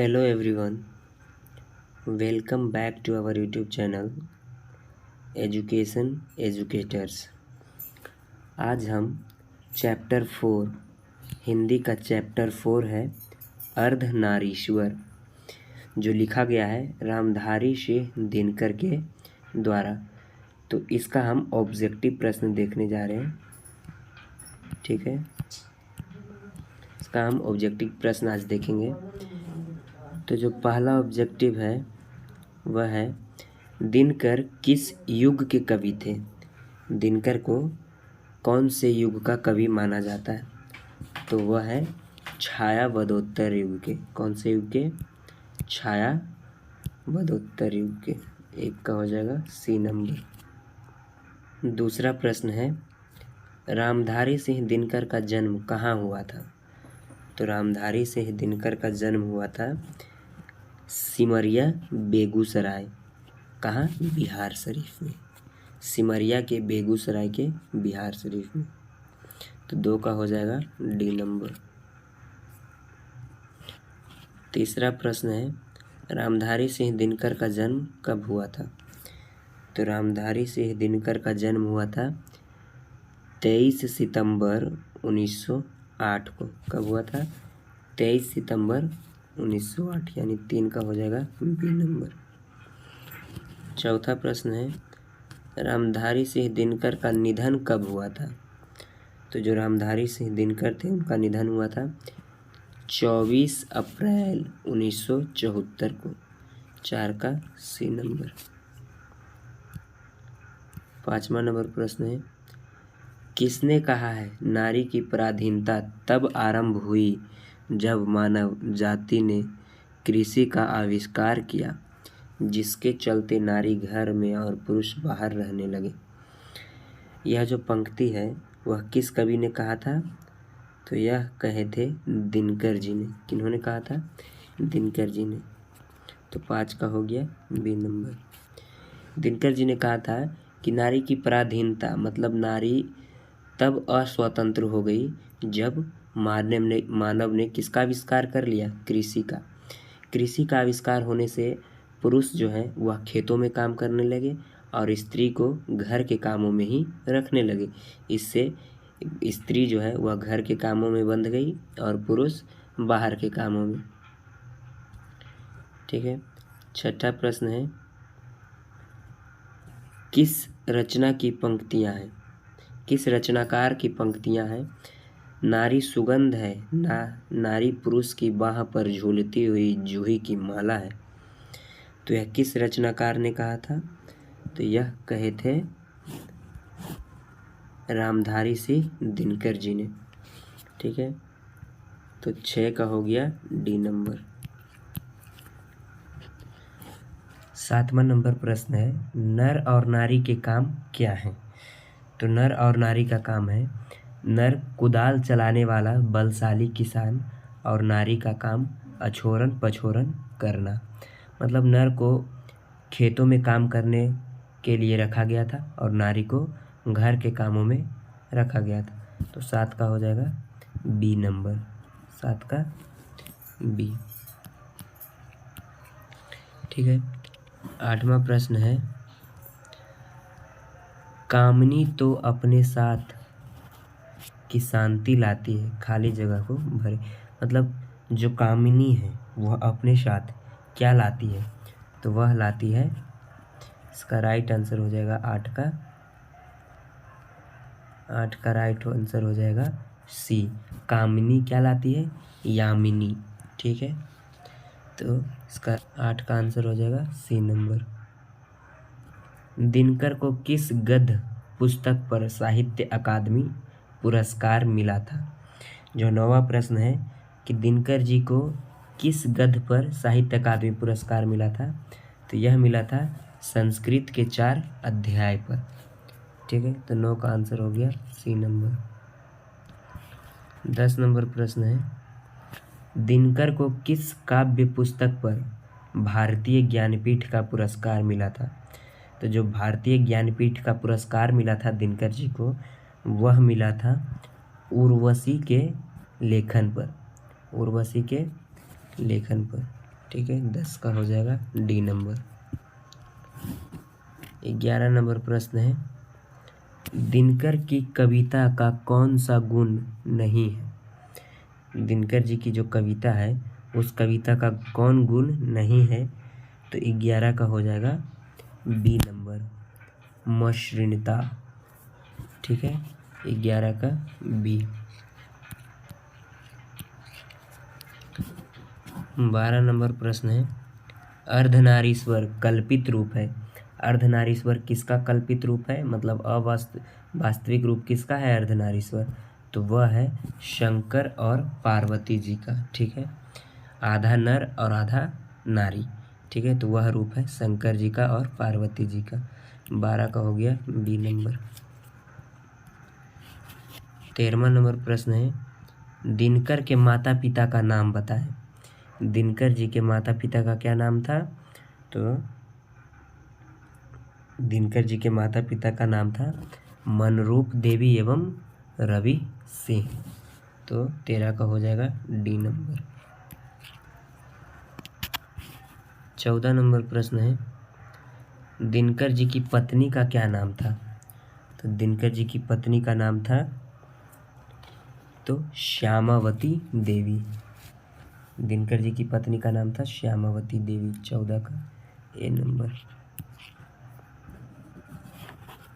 Hello everyone, welcome back to our YouTube channel Education Educators। आज हम chapter 4 Hindi का chapter 4 है अर्धनारीश्वर, जो लिखा गया है रामधारी सिंह दिनकर के द्वारा। तो इसका हम ऑब्जेक्टिव प्रश्न देखने जा रहे हैं। ठीक है, इसका हम ऑब्जेक्टिव प्रश्न आज देखेंगे। तो जो पहला ऑब्जेक्टिव है वह है दिनकर किस युग के कवि थे। दिनकर को कौन से युग का कवि माना जाता है? तो वह है छायावदोत्तर युग के। कौन से युग के? छायावदोत्तर युग के। एक का हो जाएगा सी नंबर। दूसरा प्रश्न है रामधारी सिंह दिनकर का जन्म कहाँ हुआ था? तो रामधारी सिंह दिनकर का जन्म हुआ था सिमरिया बेगूसराय। कहाँ? बिहार शरीफ में। सिमरिया के बेगूसराय के बिहार शरीफ में। तो 2 का हो जाएगा डी नंबर। तीसरा प्रश्न है रामधारी सिंह दिनकर का जन्म कब हुआ था? तो रामधारी सिंह दिनकर का जन्म हुआ था 23 सितंबर 1908 को। कब हुआ था? 23 सितंबर 1908, यानी 3 का हो जाएगा बी नंबर। चौथा प्रश्न है रामधारी सिंह दिनकर का निधन कब हुआ था? तो जो रामधारी सिंह दिनकर थे उनका निधन हुआ था 24 अप्रैल 1974 को। 4 का सी नंबर। 5वां नंबर प्रश्न है किसने कहा है नारी की पराधीनता तब आरंभ हुई जब मानव जाति ने कृषि का आविष्कार किया, जिसके चलते नारी घर में और पुरुष बाहर रहने लगे। यह जो पंक्ति है वह किस कवि ने कहा था? तो यह कहे थे दिनकर जी ने। किन्होंने कहा था? दिनकर जी ने। तो 5 का हो गया बी नंबर। दिनकर जी ने कहा था कि नारी की पराधीनता मतलब नारी तब अस्वतंत्र हो गई जब मानव ने किसका आविष्कार कर लिया? कृषि का। कृषि का आविष्कार होने से पुरुष जो है वह खेतों में काम करने लगे और स्त्री को घर के कामों में ही रखने लगे। इससे स्त्री जो है वह घर के कामों में बंध गई और पुरुष बाहर के कामों में। ठीक है। 6ठा प्रश्न है किस रचना की पंक्तियां हैं? किस रचनाकार की पंक्तियां हैं? नारी सुगंध है नारी पुरुष की बाह पर झूलती हुई जूही की माला है। तो यह किस रचनाकार ने कहा था? तो यह कहे थे रामधारी सिंह दिनकर जी ने। ठीक है। तो 6 का हो गया डी नंबर। 7वां नंबर प्रश्न है नर और नारी के काम क्या हैं? तो नर और नारी का काम है नर कुदाल चलाने वाला बलशाली किसान और नारी का काम अछोरन पछोरन करना। मतलब नर को खेतों में काम करने के लिए रखा गया था और नारी को घर के कामों में रखा गया था। तो 7 का हो जाएगा बी नंबर। 7 का बी। ठीक है। 8वां प्रश्न है कामनी तो अपने साथ की शांति लाती है खाली जगह को भरे। मतलब जो कामिनी है वह अपने साथ क्या लाती है? तो वह लाती है, इसका राइट आंसर हो जाएगा 8 का राइट आंसर हो जाएगा सी। कामिनी क्या लाती है? यामिनी। ठीक है। तो इसका 8 का आंसर हो जाएगा सी नंबर। दिनकर को किस गद्य पुस्तक पर साहित्य अकादमी पुरस्कार मिला था? जो 9वां प्रश्न है कि दिनकर जी को किस गद्य पर साहित्य अकादमी पुरस्कार मिला था? तो यह मिला था संस्कृत के 4 अध्याय पर। ठीक है। तो 9 का आंसर हो गया सी नंबर। 10 नंबर प्रश्न है दिनकर को किस काव्य पुस्तक पर भारतीय ज्ञानपीठ का पुरस्कार मिला था? तो जो भारतीय ज्ञानपीठ का पुरस्कार मिला था दिनकर जी को वह मिला था उर्वशी के लेखन पर। उर्वशी के लेखन पर। ठीक है, 10 का हो जाएगा डी नंबर। 11 नंबर प्रश्न है, दिनकर की कविता का कौन सा गुण नहीं है। दिनकर जी की जो कविता है उस कविता का कौन गुण नहीं है, तो 11 का हो जाएगा बी नंबर, मसृणता। ठीक है, 11 का बी। 12 नंबर प्रश्न है, अर्धनारीश्वर कल्पित रूप है। अर्धनारीश्वर किसका कल्पित रूप है, मतलब वास्तविक रूप किसका है अर्धनारीश्वर, तो वह है शंकर और पार्वती जी का। ठीक है, आधा नर और आधा नारी। ठीक है, तो वह रूप है शंकर जी का और पार्वती जी का। 12 का हो गया बी नंबर। 13वां नंबर प्रश्न है, दिनकर के माता पिता का नाम बताएं। दिनकर जी के माता पिता का क्या नाम था, तो दिनकर जी के माता पिता का नाम था मनरूप देवी एवं रवि सिंह। तो 13 का हो जाएगा डी नंबर। 14 नंबर प्रश्न है, दिनकर जी की पत्नी का क्या नाम था। तो दिनकर जी की पत्नी का नाम था तो श्यामावती देवी। दिनकर जी की पत्नी का नाम था श्यामावती देवी। 14 का ए नंबर।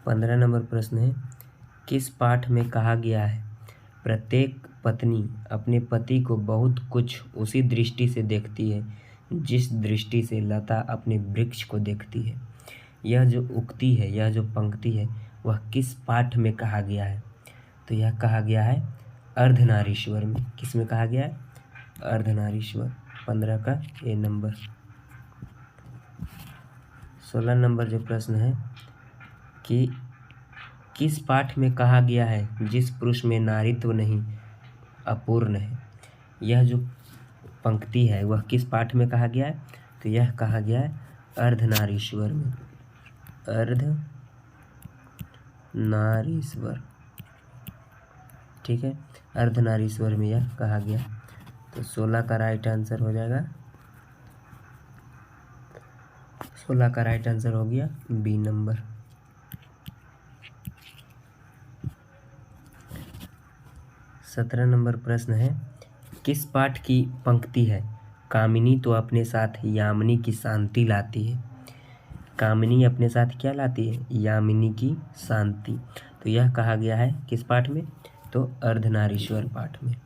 15 नंबर प्रश्न है, किस पाठ में कहा गया है प्रत्येक पत्नी अपने पति को बहुत कुछ उसी दृष्टि से देखती है जिस दृष्टि से लता अपने वृक्ष को देखती है। यह जो उक्ति है, यह जो पंक्ति है, वह किस पाठ में कहा गया है, तो यह कहा गया है अर्धनारीश्वर में। किस में कहा गया है, अर्धनारीश्वर। 15 का ए नंबर। 16 नंबर जो प्रश्न है कि किस पाठ में कहा गया है जिस पुरुष में नारीत्व नहीं अपूर्ण है। यह जो पंक्ति है वह किस पाठ में कहा गया है, तो यह कहा गया है अर्धनारीश्वर में। अर्धनारीश्वर। ठीक है, अर्धनारीश्वर में यह कहा गया। तो 16 का राइट आंसर हो जाएगा, 16 का राइट आंसर हो गया बी नंबर। 17 नंबर प्रश्न है, किस पाठ की पंक्ति है कामिनी तो अपने साथ यामिनी की शांति लाती है। कामिनी अपने साथ क्या लाती है, यामिनी की शांति। तो यह कहा गया है किस पाठ में, तो अर्धनारीश्वर पाठ में।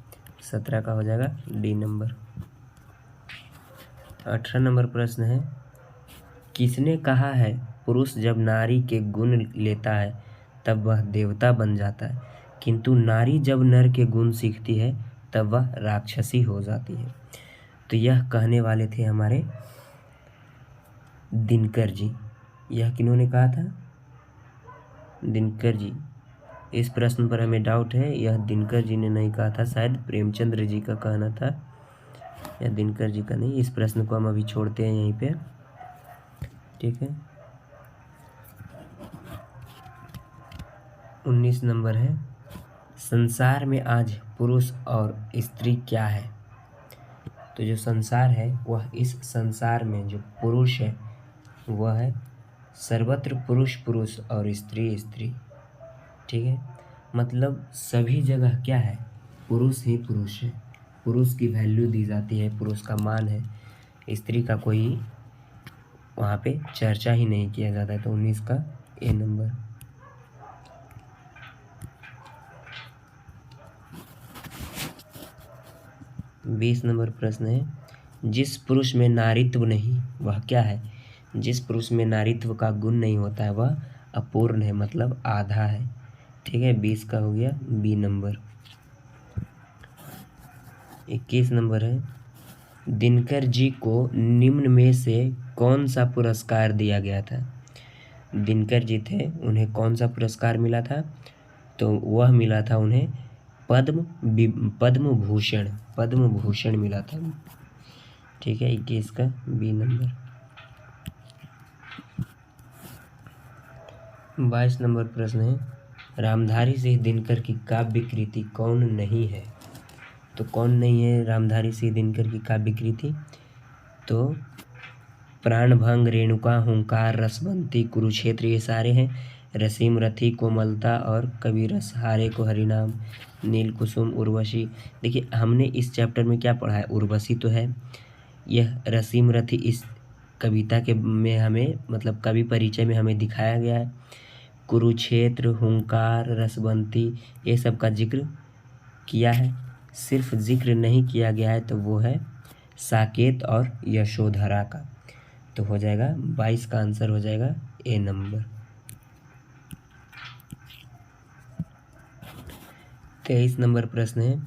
17 का हो जाएगा डी नंबर। 18 नंबर प्रश्न है, किसने कहा है पुरुष जब नारी के गुण लेता है तब वह देवता बन जाता है, किंतु नारी जब नर के गुण सीखती है तब वह राक्षसी हो जाती है। तो यह कहने वाले थे हमारे दिनकर जी। यह किन्होंने कहा था, दिनकर जी। इस प्रश्न पर हमें डाउट है, यह दिनकर जी ने नहीं कहा था, शायद प्रेमचंद्र जी का कहना था, यह दिनकर जी का नहीं। इस प्रश्न को हम अभी छोड़ते हैं यहीं पे। ठीक है, 19 नंबर है, संसार में आज पुरुष और स्त्री क्या है। तो जो संसार है वह, इस संसार में जो पुरुष है वह है सर्वत्र पुरुष पुरुष और स्त्री स्त्री। ठीक है, मतलब सभी जगह क्या है, पुरुष ही पुरुष है, पुरुष की वैल्यू दी जाती है, पुरुष का मान है, स्त्री का कोई वहाँ पे चर्चा ही नहीं किया जाता है। तो 19 का ए नंबर। 20 नंबर प्रश्न है, जिस पुरुष में नारीत्व नहीं वह क्या है। जिस पुरुष में नारीत्व का गुण नहीं होता है वह अपूर्ण है, मतलब आधा है। ठीक है, 20 का हो गया बी नंबर। 21 नंबर है, दिनकर जी को निम्न में से कौन सा पुरस्कार दिया गया था। दिनकर जी थे, उन्हें कौन सा पुरस्कार मिला था, तो वह मिला था उन्हें पद्म भूषण मिला था। ठीक है, 21 का बी नंबर। 22 नंबर प्रश्न है, रामधारी सिंह दिनकर की काव्य कृति कौन नहीं है। तो कौन नहीं है रामधारी सिंह दिनकर की काव्य कृति, तो प्राणभंग, रेणुका, हुंकार, रसवंती, कुरुक्षेत्र ये सारे हैं। रसीम, रथी, कोमलता और कबीरस, हारे को हरिनाम, नील कुसुम, उर्वशी। देखिए हमने इस चैप्टर में क्या पढ़ा है, उर्वशी तो है, यह रसीम रथी इस कविता के में हमें मतलब कवि परिचय में हमें दिखाया गया है। कुरुक्षेत्र, हुंकार, रसवंती ये सब का जिक्र किया है। सिर्फ जिक्र नहीं किया गया है तो वो है साकेत और यशोधरा का। तो हो जाएगा 22 का आंसर हो जाएगा ए नंबर। 23 नंबर प्रश्न है,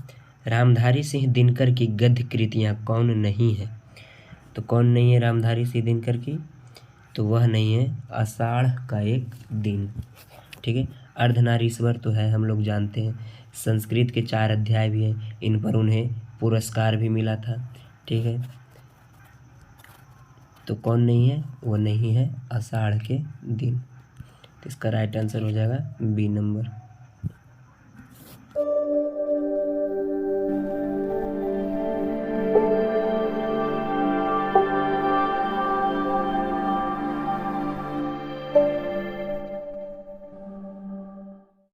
रामधारी सिंह दिनकर की गद्य कृतियाँ कौन नहीं है। तो कौन नहीं है रामधारी सिंह दिनकर की, तो वह नहीं है आषाढ़ का एक दिन। ठीक है। अर्धनारीश्वर तो है, हम लोग जानते हैं। संस्कृत के 4 अध्याय भी हैं, इन पर उन्हें पुरस्कार भी मिला था। ठीक है। तो कौन नहीं है, वो नहीं है आषाढ़ के दिन। तो इसका राइट आंसर हो जाएगा बी नंबर।